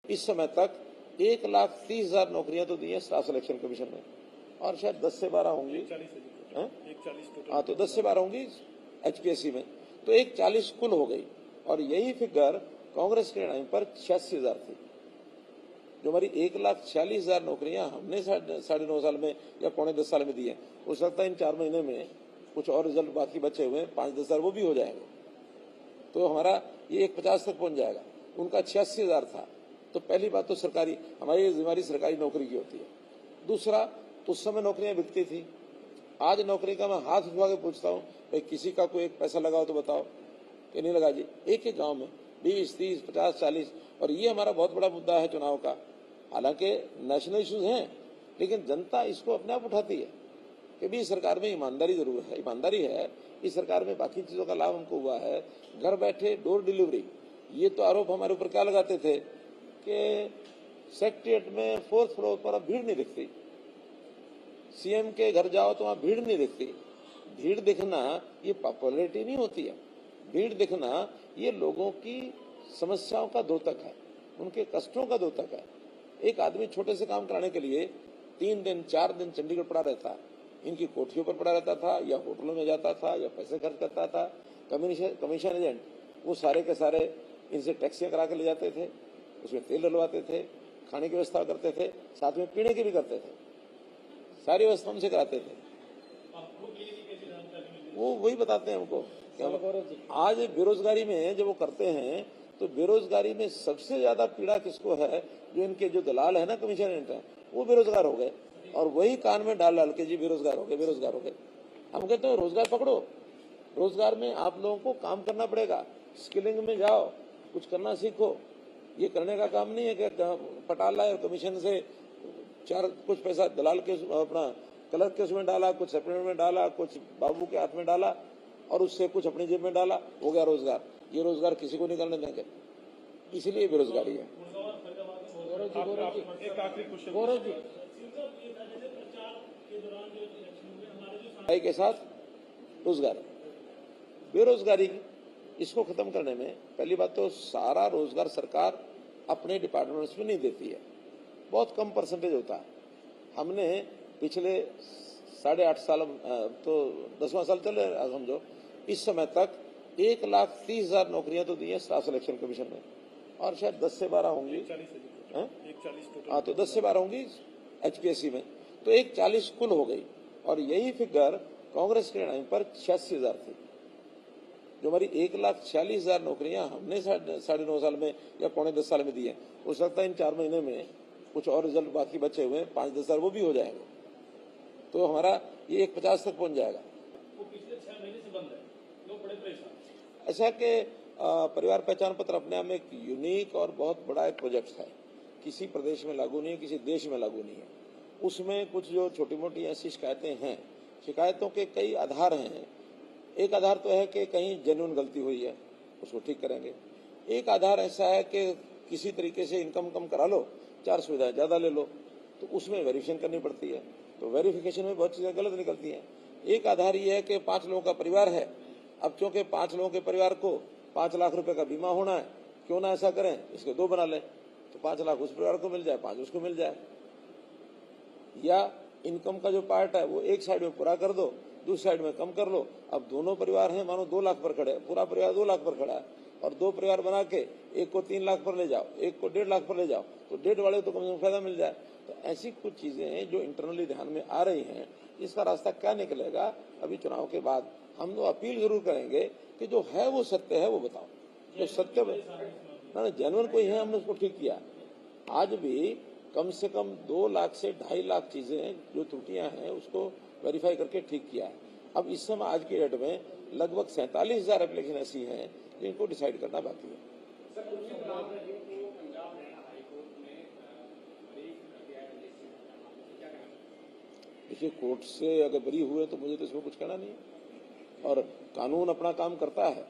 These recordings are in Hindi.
इस समय तक 1,30,000 नौकरियां तो दी हैं स्टाफ सिलेक्शन कमीशन ने, और शायद 10 से 12 होंगी। हाँ, तो 10 से 12 होंगी HPSC में, तो 1,40 कुल हो गई। और यही फिगर कांग्रेस के टाइम पर 86,000 थी। जो हमारी 1,46,000 नौकरियां हमने 9.5 साल में या 9.25 साल में दी है, हो सकता है इन 4 महीने में कुछ और रिजल्ट बाकी बचे हुए 5-10 हजार वो भी हो जाएंगे, तो हमारा ये 150 तक पहुंच जाएगा। उनका 86,000 था। तो पहली बात तो सरकारी, हमारी जिम्मेदारी सरकारी नौकरी की होती है। दूसरा, उस समय नौकरियां बिकती थी। आज नौकरी का मैं हाथ उठवा के पूछता हूँ, भाई किसी का कोई एक पैसा लगाओ तो बताओ कि नहीं लगा जी। एक एक गांव में 20, 30, 50, 40। और ये हमारा बहुत बड़ा मुद्दा है चुनाव का। हालांकि नेशनल इश्यूज हैं, लेकिन जनता इसको अपने आप उठाती है कि भी सरकार में ईमानदारी जरूर है। ईमानदारी है, इस सरकार में बाकी चीजों का लाभ हमको हुआ है। घर बैठे डोर डिलीवरी, ये तो आरोप हमारे ऊपर क्या लगाते थे कि सेक्रेटेरिएट में 4th फ्लोर पर अब भीड़ नहीं दिखती, सीएम के घर जाओ तो वहां भीड़ नहीं दिखती। भीड़ दिखना ये पॉपुलैरिटी नहीं होती है। भीड़ दिखना ये लोगों की समस्याओं का द्योतक है, उनके कष्टों का द्योतक है। एक आदमी छोटे से काम कराने के लिए 3 दिन 4 दिन चंडीगढ़ पड़ा रहता, इनकी कोठियों पर पड़ा रहता था, या होटलों में जाता था, या पैसे खर्च करता था। कमीशन एजेंट वो सारे के सारे इनसे टैक्सियां करा के ले जाते थे, उसमें तेल डलवाते थे, खाने की व्यवस्था करते थे, साथ में पीने की भी करते थे, सारी व्यवस्था हमसे कराते थे। वो वही बताते हैं हमको। आज बेरोजगारी में जब वो करते हैं, तो बेरोजगारी में सबसे ज्यादा पीड़ा किसको है? जो इनके जो दलाल है ना, कमीशन एजेंट है, वो बेरोजगार हो गए। और वही कान में डाल डाल के जी बेरोजगार हो गए, बेरोजगार हो गए। हम कहते हैं रोजगार पकड़ो। रोजगार में आप लोगों को काम करना पड़ेगा, स्किलिंग में जाओ, कुछ करना सीखो। ये करने का काम नहीं है कि पटाला और कमीशन से कुछ पैसा दलाल के अपना क्लर्क के उसमें डाला, कुछ सेपरेट में डाला, कुछ बाबू के हाथ में डाला, और उससे कुछ अपनी जेब में डाला, हो गया रोजगार। ये रोजगार किसी को नहीं करने देंगे, इसीलिए बेरोजगारी है। के साथ रोजगार, बेरोजगारी इसको खत्म करने में पहली बात तो सारा रोजगार सरकार अपने डिपार्टमेंट्स में नहीं देती है, बहुत कम परसेंटेज होता है। हमने पिछले 8.5 साल, तो 10वां साल चल रहा है समझो, इस समय तक 1,30,000 नौकरियां तो दी हैं स्टाफ सिलेक्शन कमीशन ने, और शायद 10 से 12 होंगी। हाँ, तो 10 से 12 होंगी HPSC में, तो 1,40 कुल हो गई। और यही फिगर कांग्रेस के टाइम पर 86,000 थी। जो हमारी 1,46,000 नौकरियां हमने 9.5 साल में या 9.25 साल में दी है, हो सकता है इन 4 महीने में कुछ और रिजल्ट बाकी बचे हुए 5-10 हजार वो भी हो जाएंगे, तो हमारा ये 150 तक पहुंच जाएगा। वो पिछले 6 महीने से बंद है, लोग बड़े परेशान। ऐसा कि परिवार पहचान पत्र अपने आप में एक यूनिक और बहुत बड़ा एक प्रोजेक्ट है, किसी प्रदेश में लागू नहीं है, किसी देश में लागू नहीं है। उसमें कुछ जो छोटी मोटी ऐसी शिकायतें हैं, शिकायतों के कई आधार हैं। एक आधार तो है कि कहीं जेन्युइन गलती हुई है, उसको ठीक करेंगे। एक आधार ऐसा है कि किसी तरीके से इनकम कम करा लो, 4 सुविधाएं ज्यादा ले लो, तो उसमें वेरिफिकेशन करनी पड़ती है, तो वेरिफिकेशन में बहुत चीजें गलत निकलती हैं। एक आधार ये है कि 5 लोगों का परिवार है, अब चूंकि 5 लोगों के परिवार को 5 लाख रुपए का बीमा होना है, क्यों ना ऐसा करें, इसके 2 बना लें, तो 5 लाख उस परिवार को मिल जाए, 5 उसको मिल जाए। या इनकम का जो पार्ट है वो एक साइड में पूरा कर दो, दूसरी साइड में कम कर लो। अब दोनों परिवार हैं, मानो 2 लाख पर खड़े, पूरा परिवार 2 लाख पर खड़ा है, और 2 परिवार बना के एक को 3 लाख पर ले जाओ, एक को 1.5 लाख पर ले जाओ, तो 1.5 वाले तो कम से कम फायदा मिल जाए। तो ऐसी कुछ चीजें हैं जो इंटरनली ध्यान में आ रही हैं। इसका रास्ता क्या निकलेगा अभी चुनाव के बाद, हम लोग अपील जरूर करेंगे कि जो है वो सत्य है वो बताओ, जो सत्य ना जेन्युइन कोई है, हमने उसको ठीक किया। आज भी कम से कम 2 लाख से 2.5 लाख चीजें जो त्रुटियां हैं उसको वेरीफाई करके ठीक किया है। अब इस समय आज की डेट में लगभग 47,000 एप्लीकेशन ऐसी हैं जिनको डिसाइड करना बाकी है। देखिए, कोर्ट से अगर बरी हुए तो मुझे तो इसमें कुछ कहना नहीं है, और कानून अपना काम करता है,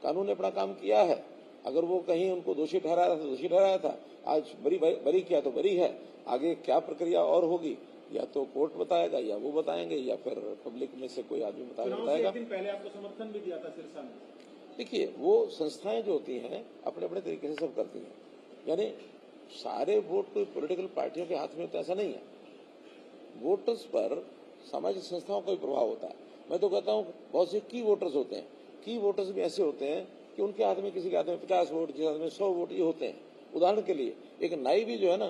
कानून ने अपना काम किया है। अगर वो कहीं उनको दोषी ठहराया था तो दोषी ठहराया था, आज बरी किया तो बरी है। आगे क्या प्रक्रिया और होगी, या तो कोर्ट बताएगा, या वो बताएंगे, या फिर पब्लिक में से कोई आदमी बताएगा। पहले आपको समर्थन भी दिया था सिरसा में। देखिए, वो संस्थाएं जो होती हैं अपने अपने तरीके से सब करती हैं, यानी सारे वोट कोई पॉलिटिकल पार्टियों के हाथ में होता है ऐसा नहीं है। वोटर्स पर सामाजिक संस्थाओं का भी प्रभाव होता है। मैं तो कहता हूँ बहुत से की वोटर्स होते हैं, की वोटर्स भी ऐसे होते हैं कि उनके हाथ में, किसी के हाथ में 50 वोट, किसी हाथ में 100 वोट, ये होते हैं। उदाहरण के लिए एक नाई भी जो है ना,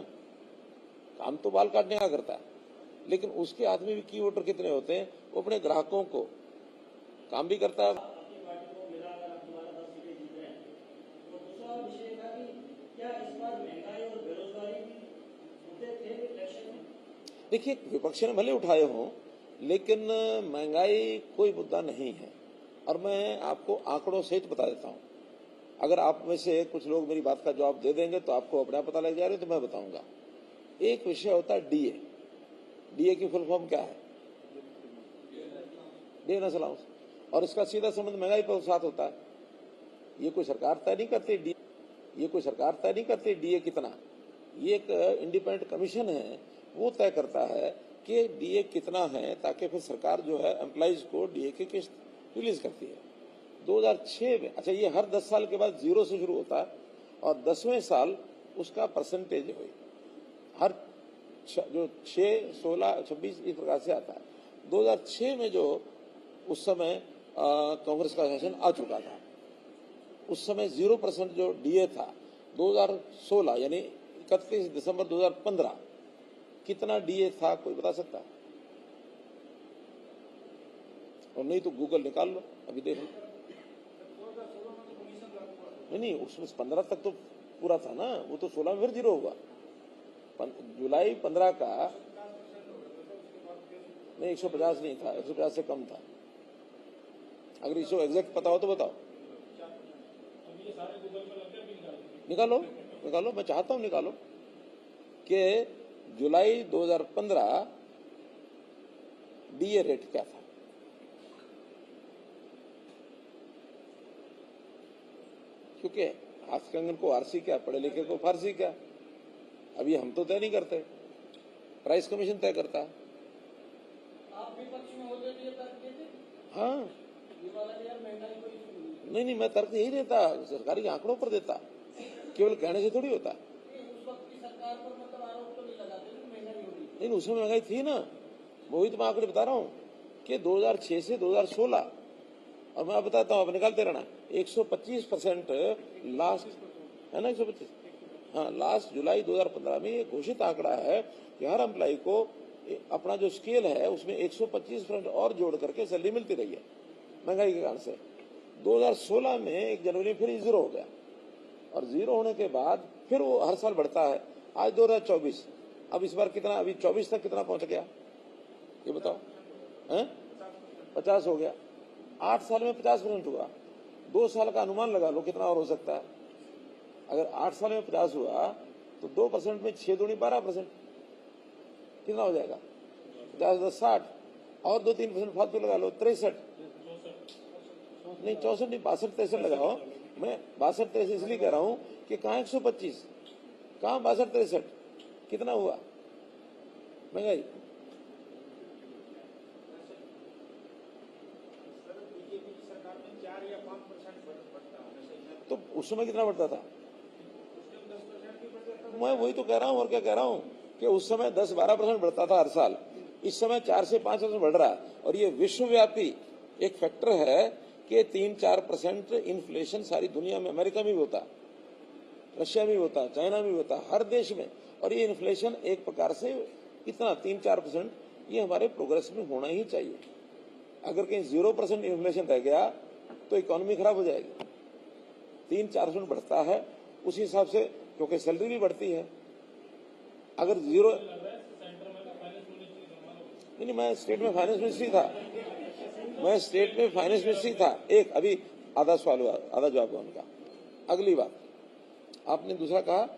काम तो बाल काटने का करता है, लेकिन उसके हाथ में भी की वोटर कितने होते हैं, वो अपने ग्राहकों को काम भी करता है। देखिए, विपक्ष ने भले उठाए हों, लेकिन महंगाई कोई मुद्दा नहीं है। और मैं आपको आंकड़ों सहित बता देता हूं। अगर आप में से कुछ लोग मेरी बात का जवाब दे देंगे तो आपको अपना पता लग जाएगा, तो मैं बताऊंगा। एक विषय होता है डीए। डीए की फुल फॉर्म क्या है? डे नेशनल अलाउंस, और इसका सीधा संबंध महंगाई पर साथ होता है। ये कोई सरकार तय नहीं करती, ये कोई सरकार तय नहीं करती डीए कितना। ये एक इंडिपेंडेंट कमीशन है, वो तय करता है कि डीए कितना है, ताकि फिर सरकार जो है एम्प्लॉइज को डीए की किस्त रिलीज करती है। 2006 में, अच्छा, ये हर 10 साल के बाद 0 से शुरू होता है और 10वें साल उसका परसेंटेज हुई, हर जो 6, 16, 26 इस प्रकार से आता है। 2006 में जो उस समय कांग्रेस का शासन आ चुका था, उस समय 0% जो डीए था। 2016 यानी 31 दिसंबर 2015 कितना डीए था, कोई बता सकता है? और नहीं तो गूगल निकाल लो, अभी देख लो। नहीं, उसमें 15 तक तो पूरा था ना, वो तो 16 में फिर 0 होगा। जुलाई 15 का नहीं, 150 नहीं था, 150 से कम था। अगर इसको एग्जैक्ट पता हो तो बताओ। निकालो निकालो, मैं चाहता हूं निकालो कि जुलाई 2015 डीए रेट क्या था। क्योंकि हाथ कंगन को आरसी क्या, पढ़े लिखे को फारसी क्या। अभी हम तो तय नहीं करते, प्राइस कमीशन तय करता है। आप विपक्ष में होते भी ये तर्क देते? हाँ, ये वाला यार महंगाई कोई इशू नहीं। नहीं, मैं तर्क यही देता, सरकारी आंकड़ों पर देता, केवल कहने से थोड़ी होता। उस वक्त की सरकार पर मतलब आरोप तो नहीं लगाते कि महंगाई हो रही। नहीं, उसमें महंगाई थी ना, वही तो मैं आंकड़े बता रहा हूँ कि 2006 से 2016, और मैं बताता हूँ, आप निकालते रहना, 125% लास्ट है ना, 125। हाँ, लास्ट जुलाई 2015 में ये घोषित आंकड़ा है कि हर एम्प्लॉय को अपना जो स्केल है उसमें 125% और जोड़ करके सैलरी मिलती रही है महंगाई के कारण से। 2016 में 1 जनवरी फिर 0 हो गया, और 0 होने के बाद फिर वो हर साल बढ़ता है। आज 2024, अब इस बार कितना, अभी 24 तक कितना पहुंच गया ये बताओ? हैं? 50 हो गया। 8 साल में 50% हुआ। 2 साल का अनुमान लगा लो कितना और हो सकता है। अगर 8 साल में 50 हुआ तो 2% में 6 दूनी 12%, कितना हो जाएगा? 50 10 60, और 2-3% फालतू लगा लो, 63, नहीं 64 नहीं, 62 63 लगाओ। मैं 62 63 इसलिए कह रहा हूं कि कहाँ 125, कहाँ 62 63, कितना हुआ महंगाई? तो उस समय कितना बढ़ता था? मैं वही तो कह रहा हूँ, और क्या कह रहा हूँ कि उस समय 10-12% बढ़ता था हर साल। इस समय 4 से 5% बढ़ रहा है, और ये विश्वव्यापी एक फैक्टर है कि 3-4% इन्फ्लेशन सारी दुनिया में, अमेरिका में भी होता, रशिया में भी होता, चाइना में भी होता, हर देश में। और ये इन्फ्लेशन एक प्रकार से इतना 3-4% ये हमारे प्रोग्रेस में होना ही चाहिए। अगर कहीं 0% इन्फ्लेशन रह गया तो इकोनॉमी खराब हो जाएगी। 3-4% बढ़ता है उसी हिसाब से, क्योंकि सैलरी भी बढ़ती है। अगर 0, नहीं, मैं स्टेट में फाइनेंस मिनिस्ट्री था, मैं स्टेट में फाइनेंस मिनिस्ट्री था। एक अभी आधा सवाल हुआ, आधा जवाब हुआ उनका। अगली बात आपने दूसरा कहा